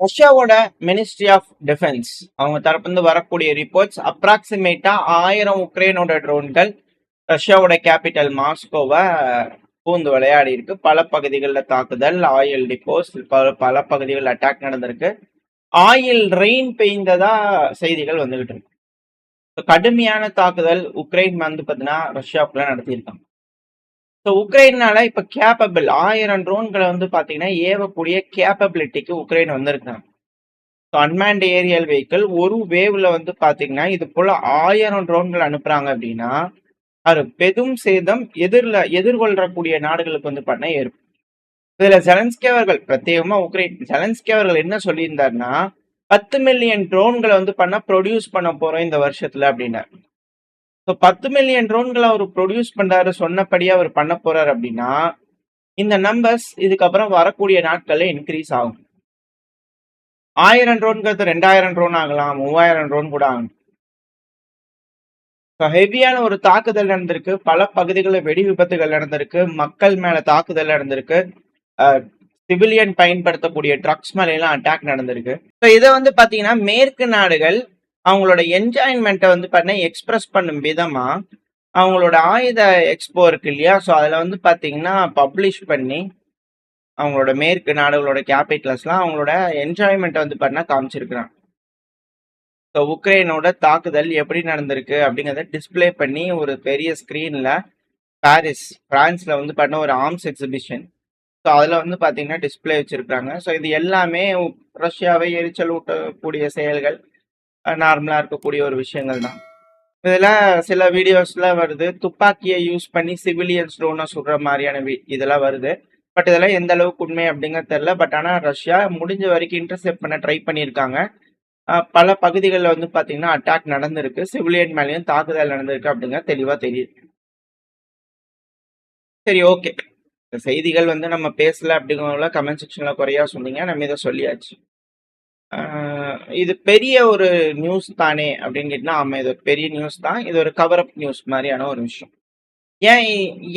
ரஷ்யாவோட ministry of defence அவங்க தரப்புல வரக்கூடிய ரிப்போர்ட்ஸ் அப்ராக்சிமேட்டா 1000 உக்ரைனோட ட்ரோன்கள் ரஷ்யாவோட கேபிட்டல் மாஸ்கோவை பூந்து விளையாடி இருக்கு. பல பகுதிகளில் தாக்குதல், ஆயில் டிப்போஸ், பல பகுதிகளில் அட்டாக் நடந்திருக்கு. ஆயில் ரெயின் பெய்ந்ததா செய்திகள் வந்துகிட்டு இருக்கு. கடுமையான தாக்குதல் உக்ரைன் வந்து பார்த்தீங்கன்னா ரஷ்யாவுக்குள்ள நடத்தியிருக்காங்க. ஸோ உக்ரைனால இப்ப கேப்பபிள் 1000 ட்ரோன்களை வந்து பாத்தீங்கன்னா ஏவக்கூடிய கேப்பபிலிட்டிக்கு உக்ரைன் வந்திருக்காங்க. ஸோ அன்மேண்ட் ஏரியல் வெஹிக்கிள் ஒரு வேவ்ல வந்து பாத்தீங்கன்னா இது போல 1000 ட்ரோன்கள் அனுப்புறாங்க அப்படின்னா அது பெரும் சேதம் எதிர்கொள்ளக்கூடிய நாடுகளுக்கு வந்து பண்ண ஏற்படும். இதுல ஜெலன்ஸ்கி அவர்கள் பிரத்யேகமா உக்ரைன் ஜெலன்ஸ்கி அவர்கள் என்ன சொல்லியிருந்தாருன்னா 10 மில்லியன் ட்ரோன்களை வந்து ப்ரொடியூஸ் பண்ண போறோம் இந்த வருஷத்துல அப்படின்னாரு. ஸோ 10 மில்லியன் ட்ரோன்களை அவர் ப்ரொடியூஸ் பண்றாரு, சொன்னபடியே அவர் பண்ண போறாரு அப்படின்னா இந்த நம்பர்ஸ் இதுக்கப்புறம் வரக்கூடிய நாட்கள்ல இன்க்ரீஸ் ஆகும். 1000 ட்ரோன்கிறது 2000 ட்ரோன் ஆகலாம், 3000 ட்ரோன் கூட ஆகும். ஹெவியான ஒரு தாக்குதல் நடந்திருக்கு, பல பகுதிகளில் வெடி விபத்துகள் நடந்திருக்கு, மக்கள் மேல தாக்குதல் நடந்திருக்கு, சிவிலியன் பயன்படுத்தக்கூடிய ட்ரக்ஸ் மேல எல்லாம் அட்டாக் நடந்திருக்கு. ஸோ இதை வந்து பாத்தீங்கன்னா மேற்கு நாடுகள் அவங்களோட என்ஜாய்மெண்ட்டை வந்து பார்த்தீங்கன்னா எக்ஸ்பிரஸ் பண்ணும் விதமா அவங்களோட ஆயுத எக்ஸ்போ இருக்கு இல்லையா, ஸோ அதில் வந்து பார்த்தீங்கன்னா பப்ளிஷ் பண்ணி அவங்களோட மேற்கு நாடுகளோட கேபிட்டல்ஸ்லாம் அவங்களோட என்ஜாய்மெண்ட்டை வந்து பார்த்தீங்கன்னா காமிச்சிருக்கிறாங்க. ஸோ உக்ரைனோட தாக்குதல் எப்படி நடந்திருக்கு அப்படிங்கிறத டிஸ்பிளே பண்ணி ஒரு பெரிய ஸ்க்ரீனில் பாரிஸ் பிரான்ஸில் வந்து பார்த்தீங்கன்னா ஒரு ஆர்ம்ஸ் எக்ஸிபிஷன், ஸோ அதில் வந்து பார்த்தீங்கன்னா டிஸ்பிளே வச்சுருக்காங்க. ஸோ இது எல்லாமே ரஷ்யாவை எரிச்சல் ஊட்டக்கூடிய செயல்கள், நார்மலாக இருக்கக்கூடிய ஒரு விஷயங்கள் தான். இதில் சில வீடியோஸ்ல வருது துப்பாக்கியை யூஸ் பண்ணி சிவிலியன்ஸ் ட்ரோனை சுடுற மாதிரியான இதெல்லாம் வருது. பட் இதெல்லாம் எந்த அளவுக்கு உண்மை அப்படிங்கிறது தெரியல. பட் ஆனால் ரஷ்யா முடிஞ்ச வரைக்கும் இன்டர்செப்ட் பண்ண ட்ரை பண்ணியிருக்காங்க. பல பகுதிகளில் வந்து பார்த்தீங்கன்னா அட்டாக் நடந்திருக்கு, சிவிலியன் மேலேயும் தாக்குதல் நடந்திருக்கு அப்படிங்கிறது தெளிவாக தெரியுது. சரி, ஓகே, இந்த செய்திகள் வந்து நம்ம பேசல அப்படிங்கிறவங்கள கமெண்ட் செக்ஷன்ல குறையா சொன்னீங்க, நம்ம இதை சொல்லியாச்சு. இது பெரிய ஒரு நியூஸ் தானே அப்படின்னு கேட்டா, ஆமா இது ஒரு பெரிய நியூஸ் தான். இது ஒரு கவர் அப் நியூஸ் மாதிரியான ஒரு விஷயம். ஏன்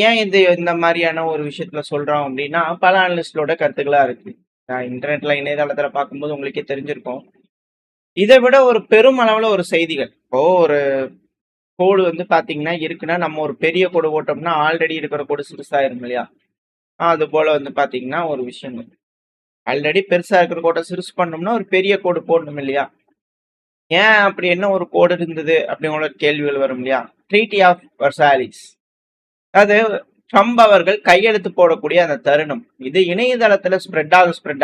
ஏன் இது இந்த மாதிரியான ஒரு விஷயத்துல சொல்றோம் அப்படின்னா, பல அனலிஸ்டோட கருத்துக்களா இருக்கு. இன்டர்நெட்ல இணையதளத்துல பார்க்கும்போது உங்களுக்கே தெரிஞ்சிருக்கும். இதை விட ஒரு பெரும் அளவுல ஒரு செய்திகள், இப்போ ஒரு கோடு வந்து பாத்தீங்கன்னா இருக்குன்னா நம்ம ஒரு பெரிய கோடு போட்டோம்னா ஆல்ரெடி இருக்கிற கோடு சிறுசாயிரும் இல்லையா, அது போல வந்து பாத்தீங்கன்னா ஒரு விஷயங்கள் ஆல்ரெடி பெருசா இருக்கிற கோட்டை சிறுசு பண்ணோம்னா ஒரு பெரிய கோடு போடணும் இல்லையா. ஏன் அப்படி என்ன ஒரு கோடு இருந்தது அப்படிங்கிற கேள்விகள் வரும் இல்லையா. ட்ரீட்டி ஆஃப் வர்சாலிஸ், அது ட்ரம்ப் அவர்கள் கையெழுத்து போடக்கூடிய அந்த தருணம், இது இணையதளத்துல ஸ்ப்ரெட்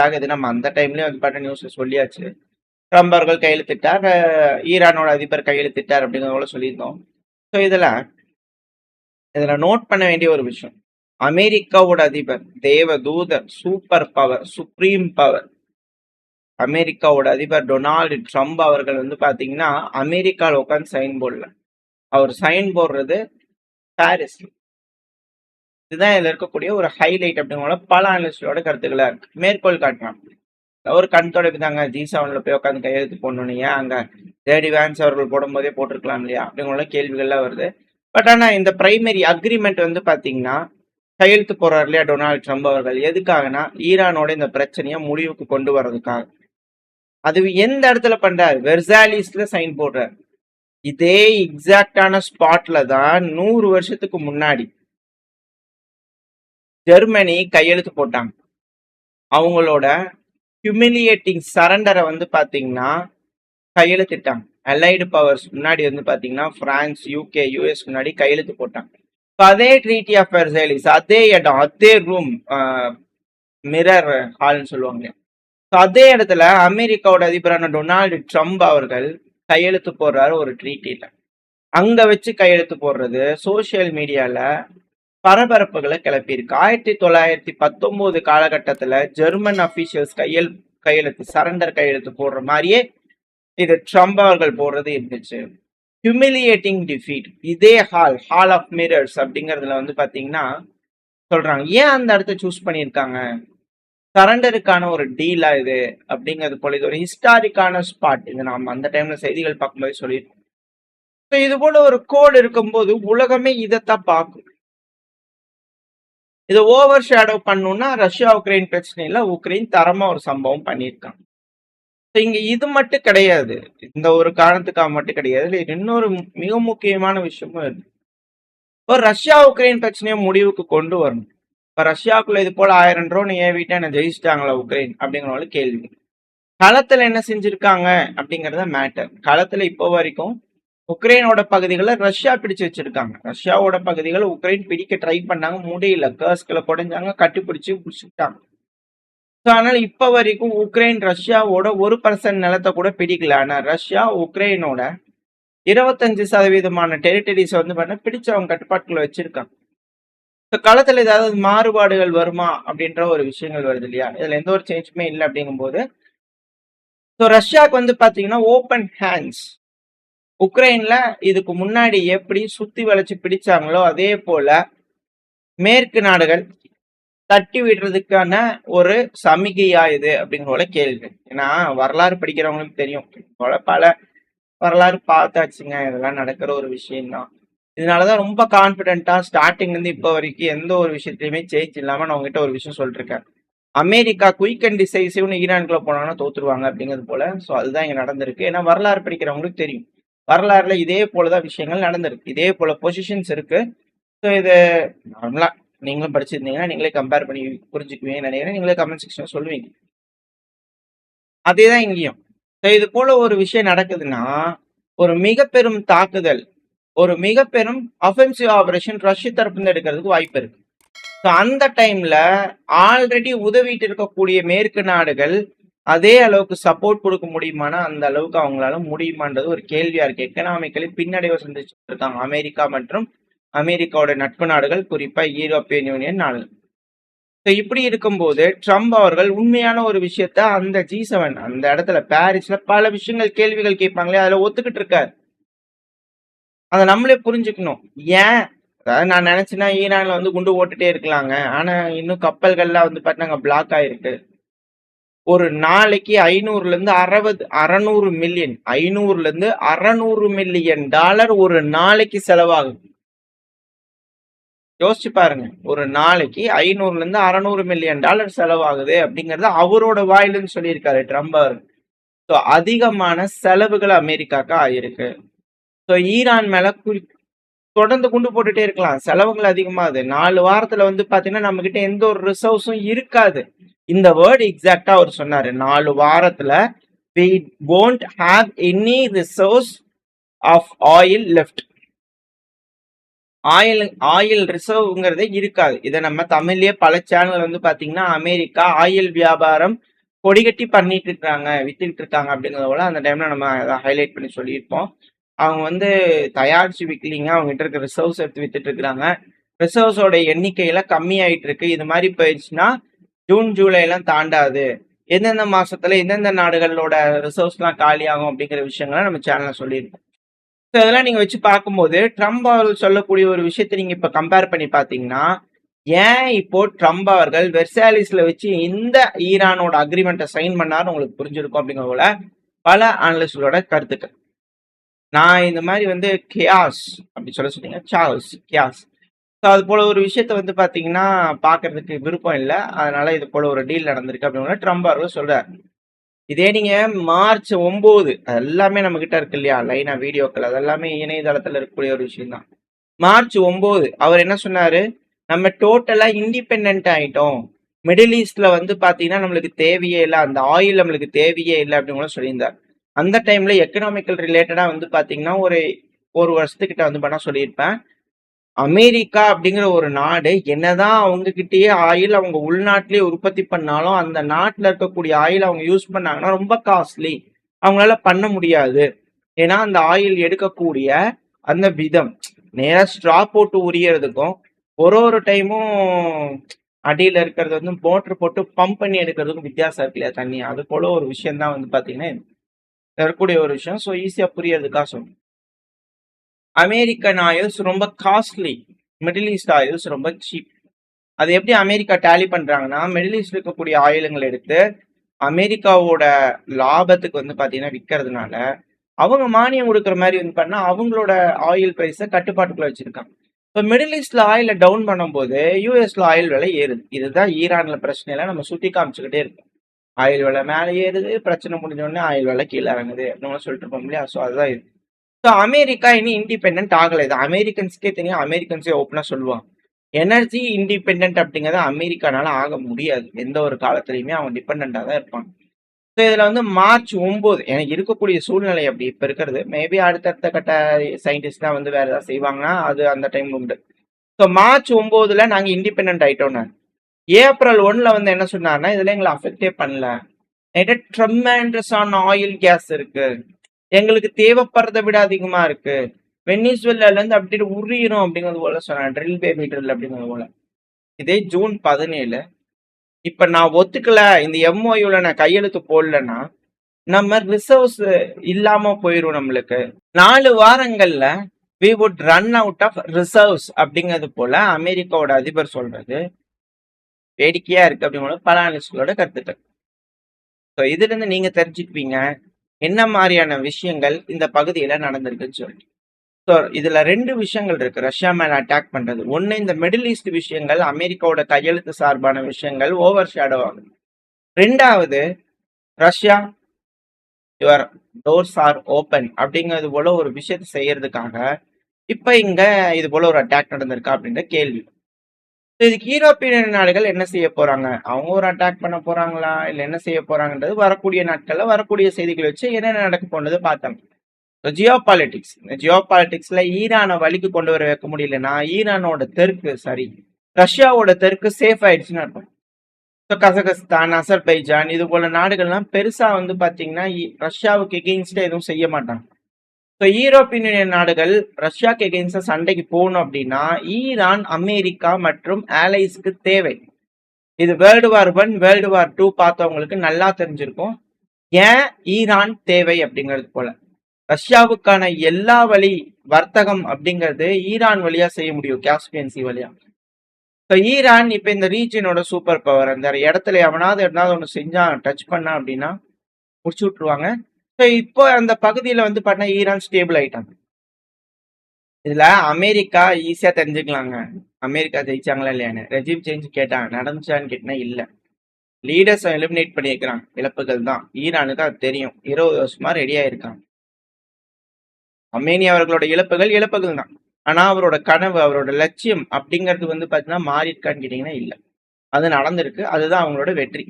ஆகுது. நம்ம அந்த டைம்லயே வந்து பாட்டு நியூஸ்ல சொல்லியாச்சு. ட்ரம்ப் அவர்கள் கையெழுத்திட்டார், ஈரானோட அதிபர் கையெழுத்திட்டார் அப்படிங்கிறத சொல்லியிருந்தோம். ஸோ இதுல நோட் பண்ண வேண்டிய ஒரு விஷயம், அமெரிக்காவோட அதிபர் தேவ தூதர், சூப்பர் பவர், சுப்ரீம் பவர், அமெரிக்காவோட அதிபர் டொனால்டு ட்ரம்ப் அவர்கள் வந்து பாத்தீங்கன்னா அமெரிக்காவில் உட்காந்து சைன் போடல, அவர் சைன் போடுறது பாரிஸ். இதுதான் இதுல இருக்கக்கூடிய ஒரு ஹைலைட் அப்படிங்கிற பல அனலிஸ்டோட கருத்துக்களா இருக்கு. மேற்கோள் காட்டுறான் ஒரு கண் தொடப்பிதாங்க G7ல போய் உட்காந்து கையெழுத்து போடணும், ஏன் அங்க ஜேடி வான்ஸ் அவர்கள் போடும் போதே போட்டிருக்கலாம் இல்லையா அப்படிங்கிற கேள்விகள்லாம் வருது. பட் ஆனா இந்த பிரைமரி அக்ரிமெண்ட் வந்து பாத்தீங்கன்னா கையெழுத்து போடுறாரு இல்லையா டொனால்டு ட்ரம்ப் அவர்கள், எதுக்காகனா ஈரானோட இந்த பிரச்சனையை முடிவுக்கு கொண்டு வர்றதுக்காக. அது எந்த இடத்துல பண்றாரு, வெர்சாலிஸ்ல சைன் போடுறாரு. இதே எக்ஸாக்டான ஸ்பாட்ல தான் 100 வருஷத்துக்கு முன்னாடி ஜெர்மனி கையெழுத்து போட்டாங்க. அவங்களோட ஹியூமிலியேட்டிங் சரண்டரை வந்து பாத்தீங்கன்னா கையெழுத்திட்டாங்க. அலைடு பவர்ஸ் முன்னாடி வந்து பாத்தீங்கன்னா பிரான்ஸ், யூகே, யூஎஸ் முன்னாடி கையெழுத்து போட்டாங்க. அதே ட்ரீட்டி ஆஃப் வெர்சாலிஸ், அதே இடம், அதே ரூம், மிரர் ஹால்னு சொல்லுவாங்க, அதே இடத்துல அமெரிக்காவோட அதிபரான டொனால்டு ட்ரம்ப் அவர்கள் கையெழுத்து போடுறாரு ஒரு ட்ரீட்டில. அங்க வச்சு கையெழுத்து போடுறது சோசியல் மீடியால பரபரப்புகளை கிளப்பியிருக்கு. 1919 காலகட்டத்துல ஜெர்மன் அபிஷியல்ஸ் கையெழுத்து சரண்டர் கையெழுத்து போடுற மாதிரியே இது ட்ரம்ப் அவர்கள் போடுறது இருந்துச்சு. ஹியூமிலியேட்டிங் டிஃபீட், இதே ஹால் ஆஃப் மிரர்ஸ் அப்படிங்கறதுல வந்து பாத்தீங்கன்னா சொல்றாங்க. ஏன் அந்த இடத்த சூஸ் பண்ணியிருக்காங்க, சரண்டருக்கான ஒரு டீலா இது அப்படிங்கிறது போல இது ஒரு ஹிஸ்டாரிக்கான ஸ்பாட். இது நாம அந்த டைம்ல செய்திகள் பார்க்கும்போது சொல்லியிருக்கோம். இது போல ஒரு கோடு இருக்கும்போது உலகமே இதைத்தான் பார்க்கும். இதை ஓவர் ஷேடோ பண்ணணும்னா ரஷ்யா உக்ரைன் பிரச்சனையில உக்ரைன் தரமா ஒரு சம்பவம் பண்ணியிருக்காங்க. இங்க இது மட்டும் கிடையாது. இந்த ஒரு காரணத்துக்காக மட்டும் கிடையாது. இதுல இன்னொரு மிக முக்கியமான விஷயமும் இருக்கு. இப்போ ரஷ்யா உக்ரைன் பிரச்சனையை முடிவுக்கு கொண்டு வரணும். இப்ப ரஷ்யாவுக்குள்ள இது போல 1000 ட்ரோன் ஏவிட்டு என்ன ஜெயிச்சிட்டாங்களா உக்ரைன் அப்படிங்கிற கேள்வி. களத்துல என்ன செஞ்சிருக்காங்க அப்படிங்கறத மேட்டர். களத்துல இப்போ வரைக்கும் உக்ரைனோட பகுதிகளை ரஷ்யா பிடிச்சு வச்சிருக்காங்க. ரஷ்யாவோட பகுதிகளை உக்ரைன் பிடிக்க ட்ரை பண்ணாங்க, முடியல. கர்ஸ்களை குடைஞ்சாங்க, கட்டிப்பிடிச்சு பிடிச்சிட்டாங்க. அதனால இப்ப வரைக்கும் உக்ரைன் ரஷ்யாவோட 1% நிலத்தை கூட பிடிக்கல. ஆனா ரஷ்யா உக்ரைனோட 25% டெரிட்டரிஸ் வந்து பிடிச்சு அவங்க கட்டுப்பாட்டுக்குள்ள வச்சிருக்காங்க. களத்துல ஏதாவது மாறுபாடுகள் வருமா அப்படின்ற ஒரு விஷயங்கள் வருது இல்லையா? இதுல எந்த ஒரு சேஞ்சுமே இல்லை அப்படிங்கும்போது ரஷ்யாவுக்கு வந்து பாத்தீங்கன்னா ஓப்பன் ஹேண்ட்ஸ். உக்ரைன்ல இதுக்கு முன்னாடி எப்படி சுத்தி வளைச்சு பிடிச்சாங்களோ அதே போல மேற்கு நாடுகள் தட்டி விடுறதுக்கான ஒரு சமிகையா இது அப்படிங்கிற கேள்வி. ஏன்னா வரலாறு படிக்கிறவங்களுக்கு தெரியும், பல வரலாறு பார்த்தாச்சுங்க, இதெல்லாம் நடக்கிற ஒரு விஷயம்தான். இதனாலதான் ரொம்ப கான்பிடென்ட்டா ஸ்டார்டிங்ல இருந்து இப்ப வரைக்கும் எந்த ஒரு விஷயத்திலயுமே சேஞ்ச் இல்லாம நான் உங்ககிட்ட ஒரு விஷயம் சொல்லிட்டு இருக்கேன். அமெரிக்கா குயிக் அண்ட் டிசைசிவ்னு ஈரான்குள்ள போனாங்கன்னா தோத்துருவாங்க அப்படிங்கிறது போல. ஸோ அதுதான் இங்க நடந்திருக்கு. ஏன்னா வரலாறு படிக்கிறவங்களுக்கு தெரியும், வரலாறுல இதே போலதான் விஷயங்கள் நடந்திருக்கு, இதே போல பொசிஷன்ஸ் இருக்கு. ஸோ இது நார்மலா நீங்களும் படிச்சிருந்தீங்கன்னா நீங்களே கம்பேர் பண்ணி புரிஞ்சுக்குவீங்கன்னு நினைக்கிறேன். நீங்களே கமெண்ட் செக்ஷன் சொல்லுவீங்க. அதேதான் இங்கேயும். ஸோ இது போல ஒரு விஷயம் நடக்குதுன்னா ஒரு மிக பெரும் தாக்குதல், ஒரு மிக பெரும் அஃபென்சிவ் ஆபரேஷன் ரஷ்ய தரப்புல எடுக்கிறதுக்கு வாய்ப்பு இருக்கு. அந்த டைம்ல ஆல்ரெடி உதவிட்டு இருக்கக்கூடிய மேற்கு நாடுகள் அதே அளவுக்கு சப்போர்ட் கொடுக்க முடியுமானா அந்த அளவுக்கு அவங்களால முடியுமான்றது ஒரு கேள்வியா இருக்கு. எக்கனாமிக்கலி பின்னடைவை சந்திச்சுட்டு இருக்காங்க அமெரிக்கா மற்றும் அமெரிக்காவோட நட்பு நாடுகள், குறிப்பா யூரோப்பியன் யூனியன் நாடுகள். இப்படி இருக்கும்போது ட்ரம்ப் அவர்கள் உண்மையான ஒரு விஷயத்த அந்த G7 அந்த இடத்துல பாரிஸ்ல பல விஷயங்கள் கேள்விகள் கேட்பாங்களே அதுல ஒத்துக்கிட்டு இருக்காரு. அதை நம்மளே புரிஞ்சுக்கணும். ஏன் அதாவது நான் நினைச்சேன்னா ஈரான்ல வந்து குண்டு போட்டுட்டே இருக்கலாங்க. ஆனா இன்னும் கப்பல்கள்லாம் வந்து பாத்தீங்கன்னா பிளாக் ஆயிருக்கு. ஒரு நாளைக்கு 500 இருந்து 600 மில்லியன், 500 இருந்து 600 மில்லியன் டாலர் ஒரு நாளைக்கு செலவாகுது. யோசிச்சு பாருங்க, ஒரு நாளைக்கு 500 இருந்து 600 மில்லியன் டாலர் செலவாகுது அப்படிங்கறது அவரோட வாயிலுன்னு சொல்லியிருக்காரு ட்ரம்ப் அவர். ஸோ அதிகமான செலவுகள் அமெரிக்காவுக்கு ஆயிருக்கு. ஸோ ஈரான் மேல தொடர்ந்து குண்டு போட்டுட்டே இருக்கலாம், செலவுகள் அதிகமாகுது. 4 வாரத்துல வந்து பாத்தீங்கன்னா நம்ம கிட்ட எந்த ஒரு ரிசோர்ஸும் இருக்காது. இந்த வேர்டு எக்ஸாக்டா அவர் சொன்னாரு, 4 வாரத்துல we won't have any resource of oil left. Oil ரிசர்வ்ங்கிறதே இருக்காது. இதை நம்ம தமிழ்லயே பல சேனல் வந்து பாத்தீங்கன்னா அமெரிக்கா ஆயில் வியாபாரம் கொடிகட்டி பண்ணிட்டு இருக்காங்க, வித்துக்கிட்டு இருக்காங்க அப்படிங்கிறத போல அந்த டைம்ல நம்ம ஹைலைட் பண்ணி சொல்லியிருப்போம். அவங்க வந்து தயாரிச்சு விற்கலீங்க, அவங்க கிட்ட இருக்க ரிசர்வ்ஸ் எடுத்து வித்துட்டு இருக்காங்க. ரிசர்வ்ஸோட எண்ணிக்கையில கம்மியாயிட்டு இருக்கு. இது மாதிரி போயிடுச்சுன்னா ஜூன் ஜூலை எல்லாம் தாண்டாது. எந்தெந்த மாசத்துல எந்தெந்த நாடுகளோட ரிசர்வ்ஸ் எல்லாம் காலி ஆகும் அப்படிங்கிற விஷயங்களை நம்ம சேனல்ல சொல்லியிருக்கோம். இதெல்லாம் நீங்க வச்சு பார்க்கும்போது ட்ரம்ப் அவர்கள் சொல்லக்கூடிய ஒரு விஷயத்தை நீங்க இப்ப கம்பேர் பண்ணி பாத்தீங்கன்னா, ஏன் இப்போ ட்ரம்ப் அவர்கள் வெர்சாலிஸ்ல வச்சு இந்த ஈரானோட அக்ரிமெண்ட்டை சைன் பண்ணாரு உங்களுக்கு புரிஞ்சிருக்கும் அப்படிங்கிற போல பல அனலிஸ்டோட கருத்துக்கள். நான் இந்த மாதிரி வந்து கியாஸ் அப்படி சொன்னீங்க, சார்ல்ஸ் கியாஸ். ஸோ அது போல ஒரு விஷயத்த வந்து பாத்தீங்கன்னா பாக்குறதுக்கு விருப்பம் இல்லை, அதனால இது போல ஒரு டீல் நடந்திருக்கு அப்படின்னு ட்ரம்ப் அவர்கள் சொல்றாரு. இதே நீங்க மார்ச் 9 எல்லாமே நம்ம கிட்ட இருக்கு இல்லையா, லைனா வீடியோக்கள், அதெல்லாமே இணையதளத்துல இருக்கக்கூடிய ஒரு விஷயம் தான். மார்ச் 9 அவர் என்ன சொன்னாரு, நம்ம டோட்டலா இண்டிபெண்ட் ஆயிட்டோம், மிடில் ஈஸ்ட்ல வந்து பாத்தீங்கன்னா நம்மளுக்கு தேவையே இல்லை, அந்த ஆயில் நம்மளுக்கு தேவையே இல்லை அப்படின்னு சொல்லியிருந்தார். அந்த டைம்ல எக்கனாமிக்கல் ரிலேட்டடா வந்து பாத்தீங்கன்னா ஒரு வருஷத்துக்கிட்ட வந்து பண்ண சொல்லியிருப்பேன். அமெரிக்கா அப்படிங்கிற ஒரு நாடு என்னதான் அவங்க கிட்டயே ஆயில் அவங்க உள்நாட்டிலேயே உற்பத்தி பண்ணாலும் அந்த நாட்டுல இருக்கக்கூடிய ஆயில் அவங்க யூஸ் பண்ணாங்கன்னா ரொம்ப காஸ்ட்லி, அவங்களால பண்ண முடியாது. ஏன்னா அந்த ஆயில் எடுக்கக்கூடிய அந்த விதம், நேரா ஸ்ட்ரா போட்டு உரியறதுக்கும் ஒரு டைமும் அடியில இருக்கிறது வந்து மோட்டர் போட்டு பம்ப் பண்ணி எடுக்கிறதுக்கும் வித்தியாசம் இருக்கு இல்லையா தண்ணி. அது போல ஒரு விஷயம் தான் வந்து பாத்தீங்கன்னா இருக்கக்கூடிய ஒரு விஷயம். ஸோ ஈஸியா புரியறதுக்காக சொல்லுங்க. அமெரிக்கன் ஆயில்ஸ் ரொம்ப காஸ்ட்லி, மிடில் ஈஸ்ட் ஆயில்ஸ் ரொம்ப சீப். அது எப்படி அமெரிக்கா டேலி பண்றாங்கன்னா, மிடில் ஈஸ்ட் இருக்கக்கூடிய ஆயிலுங்களை எடுத்து அமெரிக்காவோட லாபத்துக்கு வந்து பாத்தீங்கன்னா விற்கிறதுனால அவங்க மானியம் கொடுக்குற மாதிரி வந்து பண்ணா அவங்களோட ஆயில் பிரைஸை கட்டுப்பாட்டுக்குள்ள வச்சிருக்காங்க. இப்போ மிடில் ஈஸ்ட்ல ஆயில டவுன் பண்ணும்போது யூஎஸ்ல ஆயில் விலை ஏறுது. இதுதான் ஈரான்ல பிரச்சனையில நம்ம சுட்டி காமிச்சுக்கிட்டே இருக்கோம். ஆயில் விலை மேலே ஏறுது, பிரச்சனை முடிஞ்ச உடனே ஆயில் விலை கீழே இறங்குது அப்படின்னு சொல்லிட்டு இருப்போம் இல்லையா? ஸோ அதுதான் இது. ஸோ அமெரிக்கா இன்னும் இண்டிபெண்ட் ஆகலை. இது அமெரிக்கன்ஸ்க்கே தெரியும், அமெரிக்கன்ஸே ஓப்பனாக சொல்லுவாங்க. எனர்ஜி இண்டிபெண்ட் அப்படிங்கிறது அமெரிக்கானால ஆக முடியாது. எந்த ஒரு காலத்துலையுமே அவங்க டிபெண்டாக தான் இருப்பாங்க. ஸோ இதில் வந்து மார்ச் 9 எனக்கு இருக்கக்கூடிய சூழ்நிலை அப்படி இப்போ இருக்கிறது. மேபி அடுத்தடுத்த கட்ட சயின்டிஸ்ட் தான் வந்து வேற ஏதாவது செய்வாங்கன்னா அது அந்த டைம் உண்டு. ஸோ மார்ச் 9 நாங்கள் இண்டிபெண்ட் ஆயிட்டோம்னா ஏப்ரல் 1 வந்து என்ன சொன்னார்னா இதுல எங்களை அஃபெக்டே பண்ணல. ட்ரெமெண்டஸான ஆயில் கேஸ் இருக்கு, எங்களுக்கு தேவைப்படுறதை விட அதிகமா இருக்கு, வெனிசுவேலால இருந்து அப்படியே உரியிரும் அப்படிங்கிறது போல சொன்னாங்க, ட்ரில் பே மீட்டர்ல அப்படிங்கிறது போல. இதே ஜூன் 17 இப்ப நான் ஒத்துக்கல, இந்த எம்ஓயூல நான் கையெழுத்து போடலன்னா நம்ம ரிசர்வ்ஸ் இல்லாம போயிரும். நம்மளுக்கு 4 வாரங்கள்ல we would run out of reserves அப்படிங்கிறது போல அமெரிக்காவோட அதிபர் சொல்றது வேடிக்கையா இருக்கு அப்படிங்கிற பல அனலிஸ்ட்களோட கருத்துக்கள். ஸோ இதுல இருந்து நீங்க தெரிஞ்சுக்குவீங்க என்ன மாதிரியான விஷயங்கள் இந்த பகுதியில நடந்திருக்குன்னு சொல்லிட்டு. ஸோ இதுல 2 விஷயங்கள் இருக்கு ரஷ்யா மேல அட்டாக் பண்றது. ஒண்ணு, இந்த மிடில் ஈஸ்ட் விஷயங்கள் அமெரிக்காவோட கையெழுத்து சார்பான விஷயங்கள் ஓவர் ஷேடோ ஆகுது. 2வது, Russia your doors R open அப்படிங்கிறது போல ஒரு விஷயத்தை செய்யறதுக்காக இப்ப இங்க இது போல ஒரு அட்டாக் நடந்திருக்கா அப்படின்ற கேள்வி. இதுக்கு யூரோப்பிய நாடுகள் என்ன செய்ய போறாங்க? அவங்க ஒரு அட்டாக் பண்ண போறாங்களா, இல்ல என்ன செய்ய போறாங்கன்றது வரக்கூடிய நாட்கள்ல வரக்கூடிய செய்திகளை வச்சு என்னென்ன நடக்க போனது பார்த்தாங்க. ஜியோ பாலிட்டிக்ஸ், இந்த ஜியோ பாலிட்டிக்ஸ்ல ஈரானை வழிக்கு கொண்டு வர வைக்க முடியலன்னா ஈரானோட தெற்கு ரஷ்யாவோட தெற்கு சேஃப் ஆயிடுச்சுன்னு அர்த்தம். கசகஸ்தான், அசர்பைஜான் இது போல நாடுகள்லாம் பெருசா வந்து பாத்தீங்கன்னா ரஷ்யாவுக்கு எகெயின்ஸ்டா எதுவும் செய்ய மாட்டாங்க. யூரோப்பியன் யூனியன் நாடுகள் ரஷ்யாக்கு எகெயின்ஸ்டா சண்டைக்கு போகணும் அப்படின்னா ஈரான், அமெரிக்கா மற்றும் ஆலைஸ்க்கு தேவை. இது வேர்ல்டு வார் 1, வேர்ல்டு வார் 2 பார்த்தவங்களுக்கு நல்லா தெரிஞ்சிருக்கும் ஏன் ஈரான் தேவை அப்படிங்கிறது போல. ரஷ்யாவுக்கான எல்லா வழி வர்த்தகம் அப்படிங்கிறது ஈரான் வழியா செய்ய முடியும், காஸ்பியன் சி வழியா. ஈரான் இப்ப இந்த ரீஜனோட சூப்பர் பவர். அந்த இடத்துல எவனாவது ஒண்ணு செஞ்சா, டச் பண்ணா அப்படின்னா முடிச்சு விட்டுருவாங்க. இப்போ அந்த பகுதியில வந்து பார்த்தா ஈரான் ஸ்டேபிள் ஆயிட்டாங்க. இதுல அமெரிக்கா ஈஸியா தெரிஞ்சுக்கலாங்க அமெரிக்கா ஜெயிச்சாங்களா இல்லையான்னு. ரெஜிம் சேஞ்ச் கேட்டாங்க, நடந்துச்சான்னு கேட்டா இல்ல. லீடர்ஸ் எலிமினேட் பண்ணி வைக்கிறாங்க, இழப்புகள் தான். ஈரானுக்கு அது தெரியும், 20 வருஷமா ரெடியா இருக்காங்க. அமேனி அவர்களோட இழப்புகள் தான். ஆனா அவரோட கனவு, அவரோட லட்சியம் அப்படிங்கிறது வந்து பாத்தீங்கன்னா மாறியிருக்கான்னு கேட்டீங்கன்னா இல்ல, அது நடந்திருக்கு. அதுதான் அவங்களோட வெற்றி.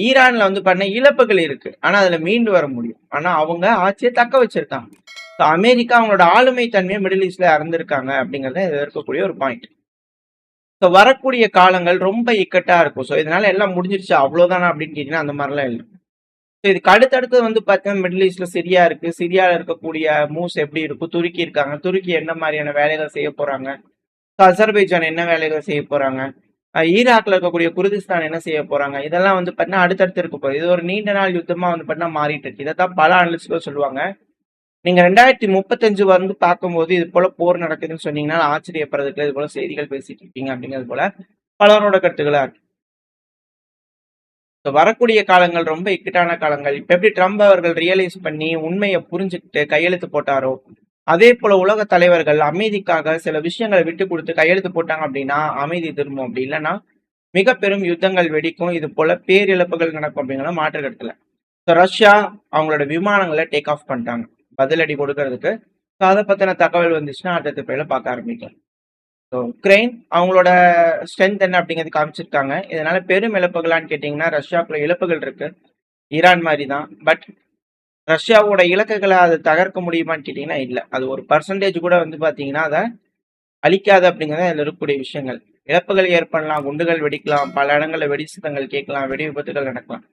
ஈரான்ல வந்து பாத்தீங்கன்னா இழப்புகள் இருக்கு, ஆனா அதுல மீண்டு வர முடியும். ஆனா அவங்க ஆட்சியை தக்க வச்சிருக்காங்க. அமெரிக்கா அவங்களோட ஆளுமை தன்மையை மிடில் ஈஸ்ட்ல இறந்திருக்காங்க அப்படிங்கறத இருக்கக்கூடிய ஒரு பாயிண்ட். வரக்கூடிய காலங்கள் ரொம்ப இக்கட்டா இருக்கும். இதனால எல்லாம் முடிஞ்சிருச்சு அவ்வளவுதானா அப்படின்னு கேட்டீங்கன்னா அந்த மாதிரிலாம் இல்லை. இதுக்கு அடுத்தடுத்து வந்து பார்த்தீங்கன்னா மிடில் ஈஸ்ட்ல சிரியா இருக்கு. சிரியால இருக்கக்கூடிய மூவ்ஸ் எப்படி இருக்கும்? துருக்கி இருக்காங்க, துருக்கி என்ன மாதிரியான வேலைகள் செய்ய போறாங்க? அசர்பைஜான் என்ன வேலைகள் செய்ய போறாங்க? ஈராக்ல இருக்கக்கூடிய குர்திஸ்தான் என்ன செய்ய போறாங்க? இதெல்லாம் வந்து பார்த்தீங்கன்னா அடுத்தடுத்து இருக்க போகுது. இது ஒரு நீண்ட நாள் யுத்தமா வந்து பார்த்தீங்கன்னா மாறிட்டு இருக்கு. இதைத்தான் பல அனலிஸ்ட்கள் சொல்லுவாங்க. நீங்க 2035 வந்து பார்க்கும்போது இது போல போர் நடக்குதுன்னு சொன்னீங்கன்னா ஆச்சரியப்படுறதுக்கு இது போல செய்திகள் பேசிட்டு இருக்கீங்க அப்படிங்கிறது போல பலரோட கருத்துக்களா இருக்கு. வரக்கூடிய காலங்கள் ரொம்ப இக்கட்டான காலங்கள். இப்ப எப்படி ட்ரம்ப் அவர்கள் ரியலைஸ் பண்ணி உண்மையை புரிஞ்சுக்கிட்டு கையெழுத்து போட்டாரோ, அதே போல உலக தலைவர்கள் அமைதிக்காக சில விஷயங்களை விட்டு கொடுத்து கையெழுத்து போட்டாங்க அப்படின்னா அமைதி திரும்பும். அப்படி இல்லைன்னா மிக பெரும் யுத்தங்கள் வெடிக்கும், இது போல பேரிழப்புகள் நடக்கும் அப்படிங்கிற மாற்று கருத்துல. ரஷ்யா அவங்களோட விமானங்களை டேக் ஆஃப் பண்ணிட்டாங்க பதிலடி கொடுக்கறதுக்கு. அதை பத்தின தகவல் வந்துச்சுன்னா அடுத்த பேர்ல பார்க்க ஆரம்பிக்கலாம். உக்ரைன் அவங்களோட ஸ்ட்ரென்த் என்ன அப்படிங்கிறது காமிச்சிருக்காங்க. இதனால பெரும் இழப்புகளான்னு கேட்டீங்கன்னா ரஷ்யாவுக்குள்ள இழப்புகள் இருக்கு, ஈரான் மாதிரி தான். பட் ரஷ்யாவோட இலக்குகளை அதை தகர்க்க முடியுமான்னு கேட்டீங்கன்னா இல்லை. அது ஒரு பர்சன்டேஜ் கூட வந்து பாத்தீங்கன்னா அதை அழிக்காது அப்படிங்கிறது அதில் இருக்கக்கூடிய விஷயங்கள். இழப்புகள் ஏற்படலாம், குண்டுகள் வெடிக்கலாம், பல இடங்கள்ல வெடி சத்தங்கள் கேட்கலாம், வெடி விபத்துகள் நடக்கலாம்.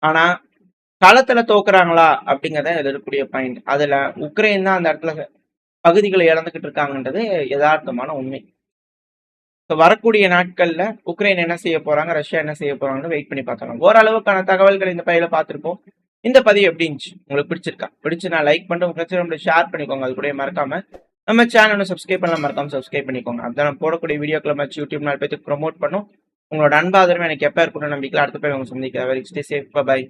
ஆனா களத்துல தோக்குறாங்களா அப்படிங்கிறத அதில் இருக்கக்கூடிய பாயிண்ட். அதுல உக்ரைன் தான் அந்த இடத்துல பகுதிகளை இழந்துகிட்டு இருக்காங்கன்றது யதார்த்தமான உண்மை. வரக்கூடிய நாட்கள்ல உக்ரைன் என்ன செய்ய போறாங்க, ரஷ்யா என்ன செய்ய போறாங்கன்னு வெயிட் பண்ணி பார்க்கலாம். ஓரளவுக்கான தகவல்கள் இந்த பையில பார்த்துருப்போம். இந்த பதிவு எப்படி இருந்துச்சு, உங்களுக்கு பிடிச்சு நான் லைக் பண்ணிட்டு உங்க பிரச்சனை ஷேர் பண்ணிக்கோங்க. அது கூட மறக்காம நம்ம சேனல் சப்ஸ்கிரைப் பண்ணலாம், மறக்காம சப்ஸ்கிரைப் பண்ணிக்கோங்க. அதான் நான் போடக்கூடிய வீடியோக்களை வச்சு யூடியூப் 4 பேருக்கு ப்ரொமோட் பண்ணும். உங்களோட அன்பாதரமே எனக்கு எப்ப இருக்கணும் நம்பிக்கை. அடுத்த பேர் உங்க சந்திக்க. Very stay safe, by.